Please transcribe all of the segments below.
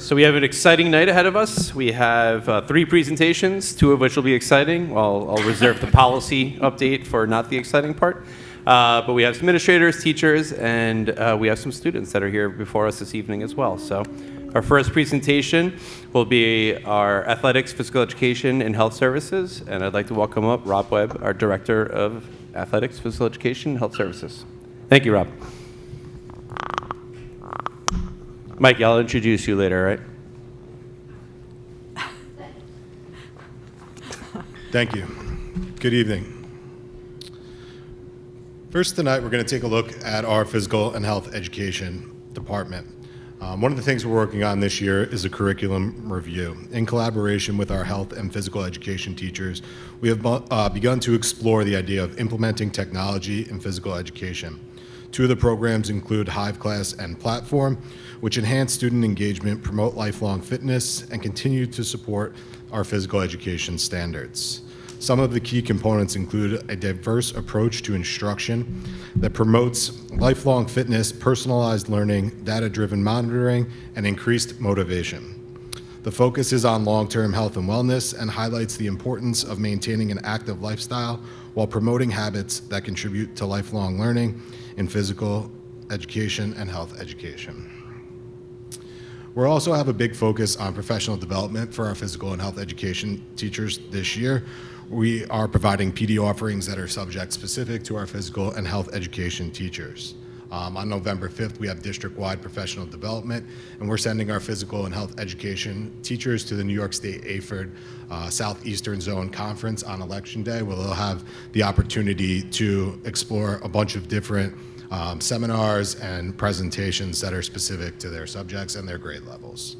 So we have an exciting night ahead of us. We have 3 presentations, 2 of which will be exciting. Well, I'll reserve the policy update for not the exciting part. But we have some administrators, teachers, and we have some students that are here before us this evening as well. So our first presentation will be our athletics, physical education, and health services. And I'd like to welcome up Rob Webb, our Director of Athletics, Physical Education, and Health Services. Thank you, Rob. Mike, I'll introduce you later, right? Thank you. Good evening. First tonight, we're going to take a look at our physical and health education department. One of the things we're working on this year is a curriculum review. In collaboration with our health and physical education teachers, we have begun to explore the idea of implementing technology in physical education. 2 of the programs include Hive Class and Platform, which enhance student engagement, promote lifelong fitness, and continue to support our physical education standards. Some of the key components include a diverse approach to instruction that promotes lifelong fitness, personalized learning, data-driven monitoring, and increased motivation. The focus is on long-term health and wellness and highlights the importance of maintaining an active lifestyle while promoting habits that contribute to lifelong learning in physical education and health education. We'll also have a big focus on professional development for our physical and health education teachers this year. We are providing PD offerings that are subject specific to our physical and health education teachers. On November 5th, we have district-wide professional development, and we're sending our physical and health education teachers to the New York State AFERD Southeastern Zone Conference on Election Day, where they'll have the opportunity to explore a bunch of different seminars and presentations that are specific to their subjects and their grade levels.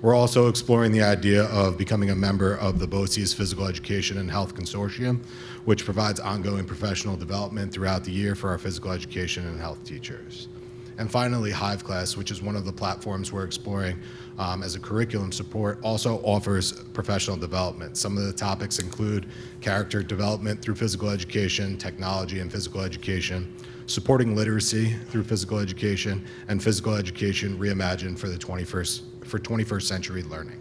We're also exploring the idea of becoming a member of the BOCES Physical Education and Health Consortium, which provides ongoing professional development throughout the year for our physical education and health teachers. And finally, Hive Class, which is one of the platforms we're exploring as a curriculum support, also offers professional development. Some of the topics include character development through physical education, technology and physical education, supporting literacy through physical education, and physical education reimagined for the 21st century learning.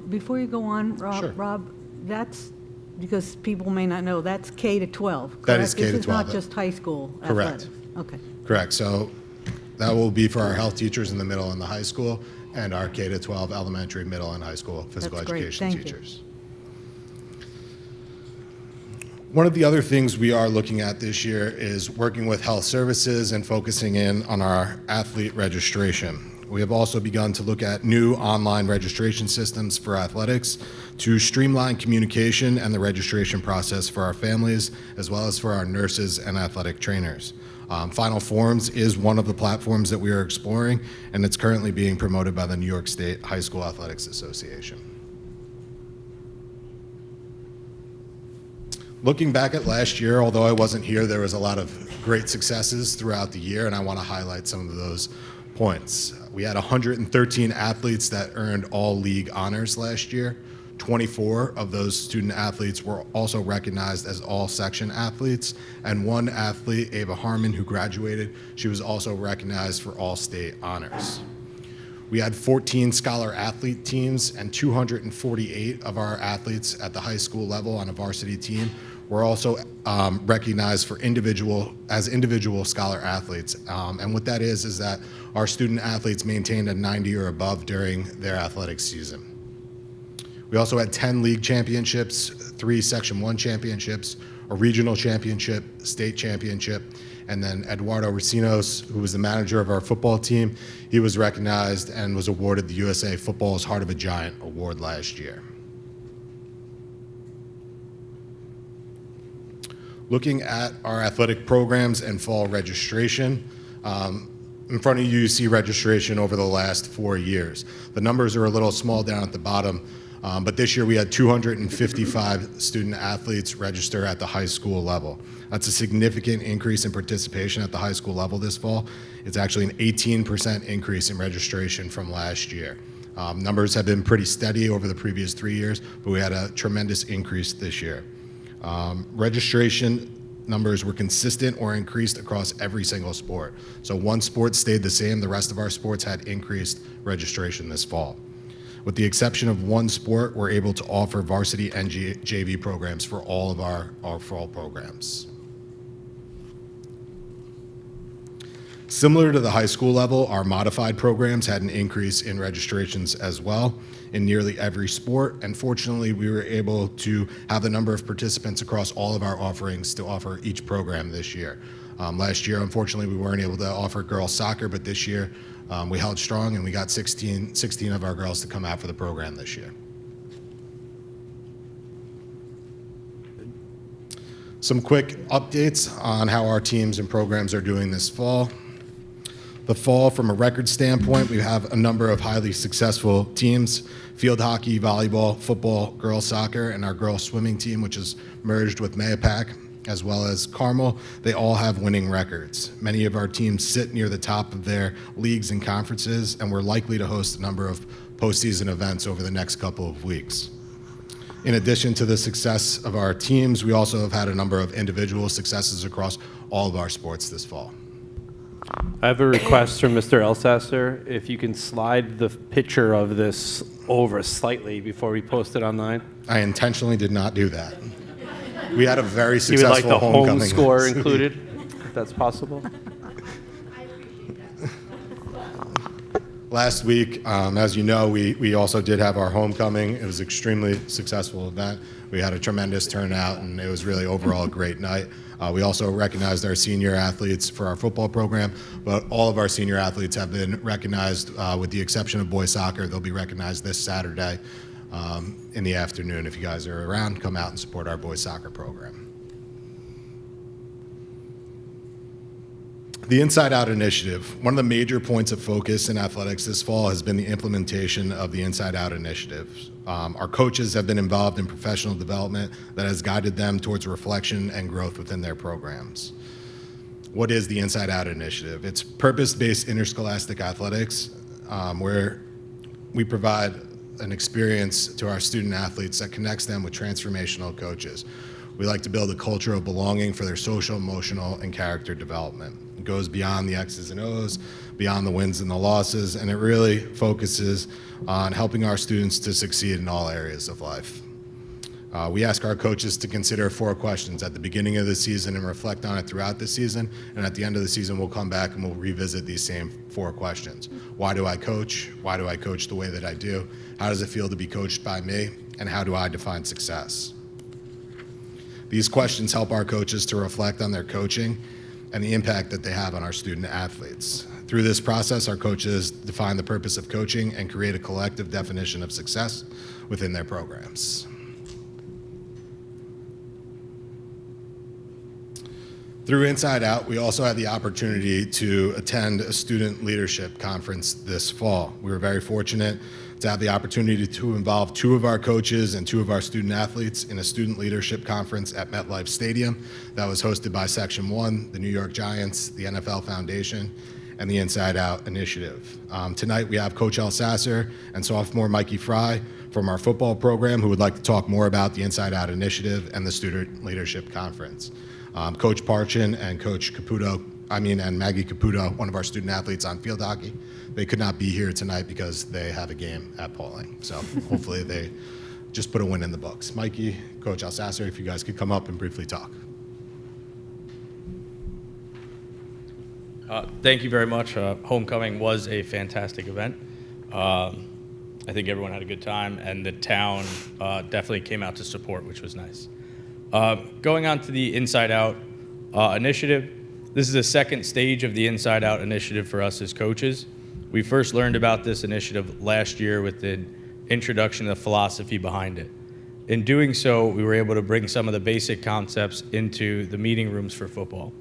Before you go on, Rob, Sure. Rob, that's, because people may not know, that's K to 12, correct? That is K to 12. This is not just high school Correct. athletics. Okay. Correct. So that will be for our health teachers in the middle and the high school, and our K to 12 elementary, middle, and high school physical That's great. education Thank you. teachers. One of the other things we are looking at this year is working with health services and focusing in on our athlete registration. We have also begun to look at new online registration systems for athletics to streamline communication and the registration process for our families, as well as for our nurses and athletic trainers. Final Forms is one of the platforms that we are exploring, and it's currently being promoted by the New York State High School Athletics Association. Looking back at last year, although I wasn't here, there was a lot of great successes throughout the year, and I want to highlight some of those points. We had 113 athletes that earned all league honors last year. 24 of those student athletes were also recognized as all section athletes, and 1 athlete, Ava Harmon, who graduated, she was also recognized for all state honors. We had 14 scholar athlete teams, and 248 of our athletes at the high school level on a varsity team were also recognized for individual scholar athletes. And what that is that our student athletes maintained a 90 or above during their athletic season. We also had 10 league championships, 3 Section 1 championships, a regional championship, state championship, and then Eduardo Racinos, who was the manager of our football team, he was recognized and was awarded the USA Football's Heart of a Giant award last year. Looking at our athletic programs and fall registration, in front of you, you see registration over the last 4 years. The numbers are a little small down at the bottom, but this year we had 255 student athletes register at the high school level. That's a significant increase in participation at the high school level this fall. It's actually an 18% increase in registration from last year. Numbers have been pretty steady over the previous 3 years, but we had a tremendous increase this year. Registration numbers were consistent or increased across every single sport. So one sport stayed the same, the rest of our sports had increased registration this fall. With the exception of one sport, we're able to offer varsity and JV programs for all of our fall programs. Similar to the high school level, our modified programs had an increase in registrations as well in nearly every sport, and fortunately we were able to have the number of participants across all of our offerings to offer each program this year. Last year, unfortunately, we weren't able to offer girls soccer, but this year we held strong and we got 16 of our girls to come out for the program this year. Some quick updates on how our teams and programs are doing this fall. The fall, from a record standpoint, we have a number of highly successful teams: field hockey, volleyball, football, girls soccer, and our girls swimming team, which is merged with Mayapack, as well as Carmel. They all have winning records. Many of our teams sit near the top of their leagues and conferences, and we're likely to host a number of postseason events over the next couple of weeks. In addition to the success of our teams, we also have had a number of individual successes across all of our sports this fall. I have a request from Mr. Elsasser. If you can slide the picture of this over slightly before we post it online. I intentionally did not do that. We had a very You would like successful the home homecoming. score included, if that's possible? Last week, as you know, we also did have our homecoming. It was an extremely successful event. We had a tremendous turnout, and it was really overall a great night. We also recognized our senior athletes for our football program, but all of our senior athletes have been recognized, with the exception of boys soccer. They'll be recognized this Saturday in the afternoon. If you guys are around, come out and support our boys soccer program. The Inside Out Initiative. One of the major points of focus in athletics this fall has been the implementation of the Inside Out Initiative. Our coaches have been involved in professional development that has guided them towards reflection and growth within their programs. What is the Inside Out Initiative? It's purpose-based interscholastic athletics, where we provide an experience to our student athletes that connects them with transformational coaches. We like to build a culture of belonging for their social, emotional, and character development. It goes beyond the X's and O's, beyond the wins and the losses, and it really focuses on helping our students to succeed in all areas of life. We ask our coaches to consider 4 questions at the beginning of the season and reflect on it throughout the season, and at the end of the season we'll come back and we'll revisit these same 4 questions. Why do I coach? Why do I coach the way that I do? How does it feel to be coached by me? And how do I define success? These questions help our coaches to reflect on their coaching and the impact that they have on our student athletes. Through this process, our coaches define the purpose of coaching and create a collective definition of success within their programs. Through Inside Out, we also had the opportunity to attend a student leadership conference this fall. We were very fortunate to have the opportunity to involve 2 of our coaches and 2 of our student athletes in a student leadership conference at MetLife Stadium that was hosted by Section 1, the New York Giants, the NFL Foundation, and the Inside Out Initiative. Tonight we have Coach Elsasser and sophomore Mikey Fry from our football program who would like to talk more about the Inside Out Initiative and the Student Leadership Conference. Coach Parchin and Coach and Maggie Caputo, one of our student athletes on field hockey, they could not be here tonight because they have a game at Pauling. So hopefully they just put a win in the books. Mikey, Coach Elsasser, if you guys could come up and briefly talk. Thank you very much. Homecoming was a fantastic event. I think everyone had a good time, and the town definitely came out to support, which was nice. Going on to the Inside Out initiative, this is the second stage of the Inside Out initiative for us as coaches. We first learned about this initiative last year with the introduction of the philosophy behind it. In doing so, we were able to bring some of the basic concepts into the meeting rooms for football.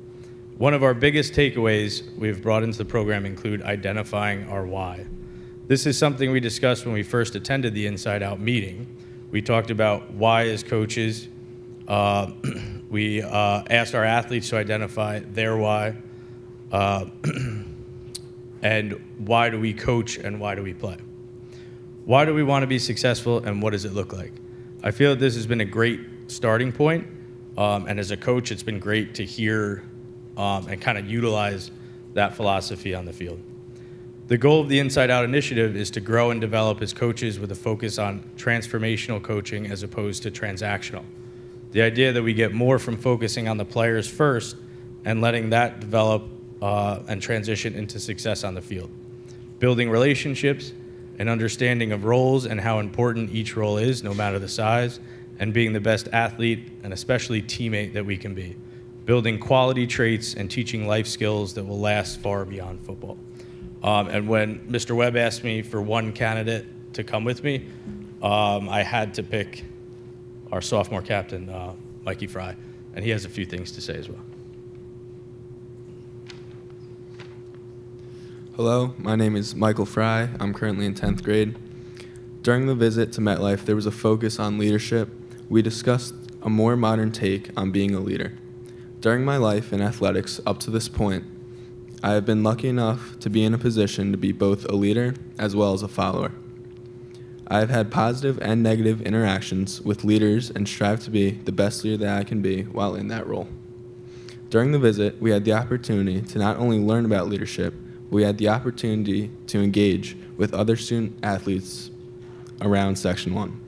One of our biggest takeaways we've brought into the program include identifying our why. This is something we discussed when we first attended the Inside Out meeting. We talked about why as coaches. We asked our athletes to identify their why, and why do we coach and why do we play? Why do we want to be successful and what does it look like? I feel that this has been a great starting point. And as a coach, it's been great to hear and kind of utilize that philosophy on the field. The goal of the Inside Out initiative is to grow and develop as coaches with a focus on transformational coaching as opposed to transactional. The idea that we get more from focusing on the players first and letting that develop and transition into success on the field. Building relationships, an understanding of roles and how important each role is, no matter the size, and being the best athlete and especially teammate that we can be. Building quality traits and teaching life skills that will last far beyond football. And when Mr. Webb asked me for one candidate to come with me, I had to pick our sophomore captain, Mikey Fry, and he has a few things to say as well. Hello, my name is Michael Fry. I'm currently in 10th grade. During the visit to MetLife, there was a focus on leadership. We discussed a more modern take on being a leader. During my life in athletics up to this point, I have been lucky enough to be in a position to be both a leader as well as a follower. I have had positive and negative interactions with leaders and strive to be the best leader that I can be while in that role. During the visit, we had the opportunity to not only learn about leadership, but we had the opportunity to engage with other student athletes around Section 1.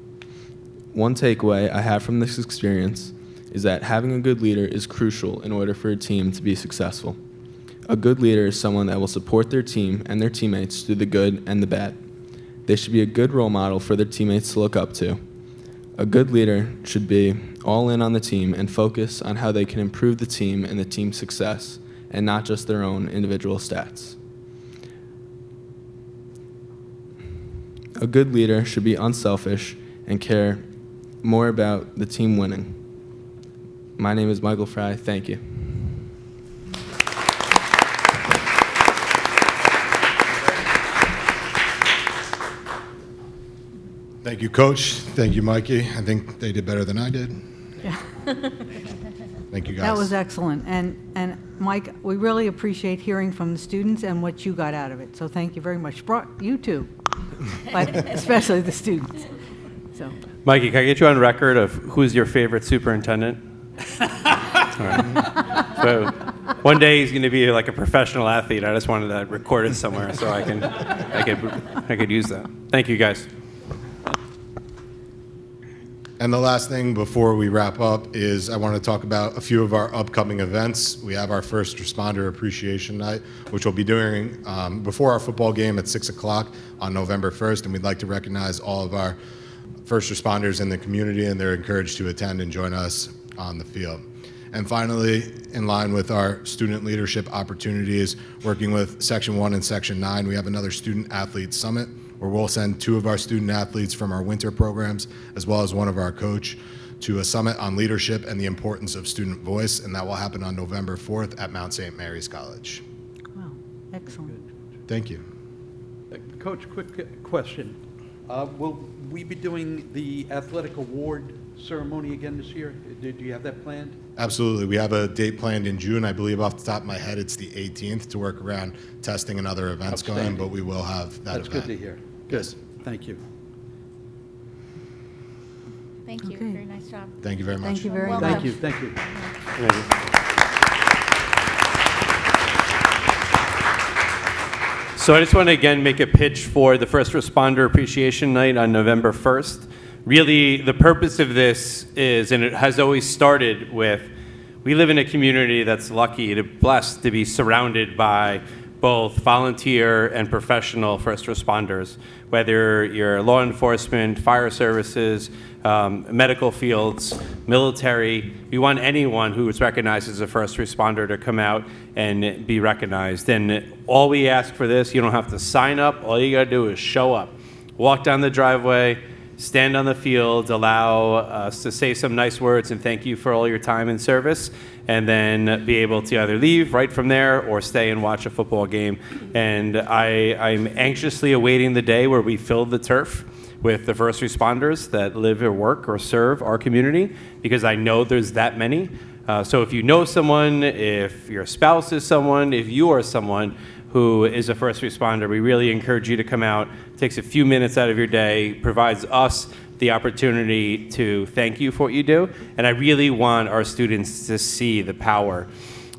One takeaway I have from this experience is that having a good leader is crucial in order for a team to be successful. A good leader is someone that will support their team and their teammates through the good and the bad. They should be a good role model for their teammates to look up to. A good leader should be all in on the team and focus on how they can improve the team and the team's success, and not just their own individual stats. A good leader should be unselfish and care more about the team winning. My name is Michael Fry. Thank you. Thank you, Coach. Thank you, Mikey. I think they did better than I did. Yeah. Thank you, guys. That was excellent. And Mike, we really appreciate hearing from the students and what you got out of it. So thank you very much. You too, but especially the students. So. Mikey, can I get you on record of who's your favorite superintendent? All right. So one day he's going to be like a professional athlete. I just wanted that recorded somewhere so I could use that. Thank you, guys. And the last thing before we wrap up is I want to talk about a few of our upcoming events. We have our First Responder Appreciation Night, which we'll be doing before our football game at 6 o'clock on November 1st, and we'd like to recognize all of our first responders in the community, and they're encouraged to attend and join us on the field. And finally, in line with our student leadership opportunities, working with Section 1 and Section 9, we have another Student Athlete Summit, where we'll send 2 of our student athletes from our winter programs, as well as one of our coach, to a summit on leadership and the importance of student voice, and that will happen on November 4th at Mount St. Mary's College. Wow, excellent. Thank you. Coach, quick question. Will we be doing the athletic award ceremony again this year? Do you have that planned? Absolutely. We have a date planned in June. I believe off the top of my head, it's the 18th to work around testing and other events going, Outstanding. but we will have that That's event. good to hear. Yes. Thank you. Thank you. Okay. Very nice job. Thank you very much. Thank you very Welcome. much. Thank you, thank you. So I just want to again make a pitch for the First Responder Appreciation Night on November 1st. Really, the purpose of this is, and it has always started with, we live in a community that's lucky, blessed to be surrounded by both volunteer and professional first responders, whether you're law enforcement, fire services, medical fields, military. We want anyone who is recognized as a first responder to come out and be recognized. And all we ask for this, you don't have to sign up. All you got to do is show up. Walk down the driveway, stand on the field, allow us to say some nice words and thank you for all your time and service, and then be able to either leave right from there or stay and watch a football game. And I'm anxiously awaiting the day where we fill the turf with the first responders that live or work or serve our community, because I know there's that many. So if you know someone, if your spouse is someone, if you are someone who is a first responder, we really encourage you to come out. It takes a few minutes out of your day, provides us the opportunity to thank you for what you do. And I really want our students to see the power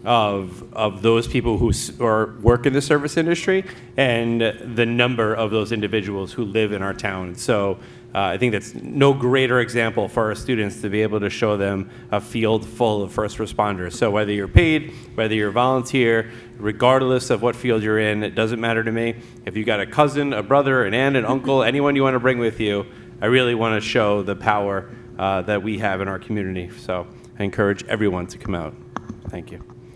of those people who work in the service industry and the number of those individuals who live in our town. So I think that's no greater example for our students to be able to show them a field full of first responders. So whether you're paid, whether you're volunteer, regardless of what field you're in, it doesn't matter to me. If you got a cousin, a brother, an aunt, an uncle, anyone you want to bring with you, I really want to show the power that we have in our community. So I encourage everyone to come out. Thank you.